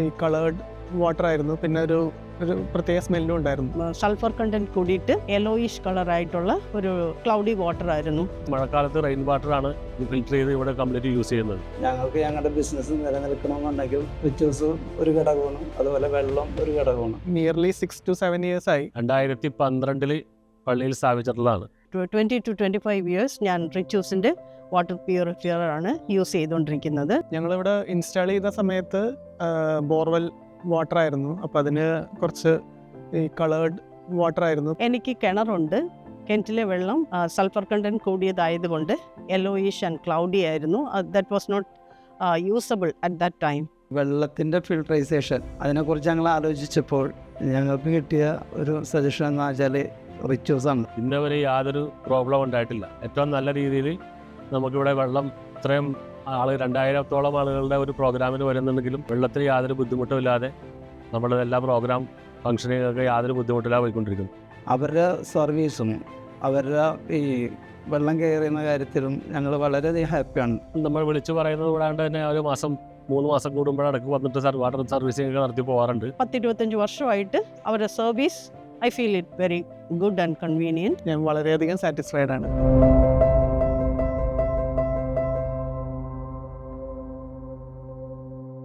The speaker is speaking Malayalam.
ഈ കളേർഡ് വാട്ടർ ആയിരുന്നു. പിന്നെ ഒരു പ്രത്യേക സ്മെല്ലും ഉണ്ടായിരുന്നു. സൾഫർ കണ്ടന്റ് കൂടിയിട്ട് യെല്ലോയിഷ് കളർ ആയിട്ടുള്ള ഒരു ക്ലൗഡി വാട്ടർ ആയിരുന്നു. മഴക്കാലത്ത് റെയിൻ വാട്ടറാണ് ഫിൽറ്റർ ചെയ്ത് ഇവിടെ കംപ്ലീറ്റ് യൂസ് ചെയ്യുന്നത്. ഞങ്ങൾക്ക് ഞങ്ങളുടെ ബിസിനസ് നിലനിൽക്കണമെന്നുണ്ടെങ്കിൽ റിച്ചോഴ്സ് ഒരു ഘടകമാണ്, അതുപോലെ വെള്ളം ഒരു ഘടകമാണ്. നിയർലി 6 to 7 years ആയി. 2012 പള്ളിയിൽ സ്ഥാപിച്ചിട്ടുള്ളതാണ്. 20 to 25 years ഞാൻ റിച്ചൂസിൻ്റെ വാട്ടർ പ്യൂരിഫയർ ആണ് യൂസ് ചെയ്തുകൊണ്ടിരിക്കുന്നത്. ഞങ്ങളിവിടെ ഇൻസ്റ്റാൾ ചെയ്ത സമയത്ത് ബോർവെൽ വാട്ടർ ആയിരുന്നു. അപ്പോൾ അതിന് കുറച്ച് ഈ കളേർഡ് വാട്ടർ ആയിരുന്നു. എനിക്ക് കിണറുണ്ട്. കിണറ്റിലെ വെള്ളം സൾഫർ കണ്ടന്റ് കൂടിയതായതുകൊണ്ട് യെല്ലോയിഷ് ആൻഡ് ക്ലൗഡി ആയിരുന്നു. That was not usable at that time. വെള്ളത്തിൻ്റെ ഫിൽട്രൈസേഷൻ അതിനെക്കുറിച്ച് ഞങ്ങൾ ആലോചിച്ചപ്പോൾ ഞങ്ങൾക്ക് കിട്ടിയ ഒരു സജഷൻ എന്ന് വെച്ചാൽ റിച്ചോസാണ്. ഇന്നവരെ യാതൊരു പ്രോബ്ലം ഉണ്ടായിട്ടില്ല. ഏറ്റവും നല്ല രീതിയിൽ നമുക്കിവിടെ വെള്ളം ഇത്രയും 2000-ഓളം ആളുകളുടെ ഒരു പ്രോഗ്രാമിന് വരുന്നുണ്ടെങ്കിലും വെള്ളത്തിന് യാതൊരു ബുദ്ധിമുട്ടും ഇല്ലാതെ നമ്മുടെ എല്ലാ പ്രോഗ്രാം ഫംഗ്ഷനുകൾക്ക് യാതൊരു ബുദ്ധിമുട്ടില്ലാതെ പോയിക്കൊണ്ടിരിക്കുന്നു. അവരുടെ സർവീസും അവരുടെ ഈ വെള്ളം കയറുന്ന കാര്യത്തിലും ഞങ്ങൾ വളരെയധികം ഹാപ്പിയാണ്. നമ്മൾ വിളിച്ചു പറയുന്നത് കൂടാണ്ട് തന്നെ ഒരു 3 മാസം കൂടുമ്പോഴടക്ക് വന്നിട്ട് വാട്ടർ സർവീസിംഗ് ഒക്കെ നടത്തി പോകാറുണ്ട്. 10-25 വർഷമായിട്ട് അവരുടെ service I feel it very good and convenient. ഞാൻ വളരെയധികം സാറ്റിസ്ഫൈഡ് ആണ്.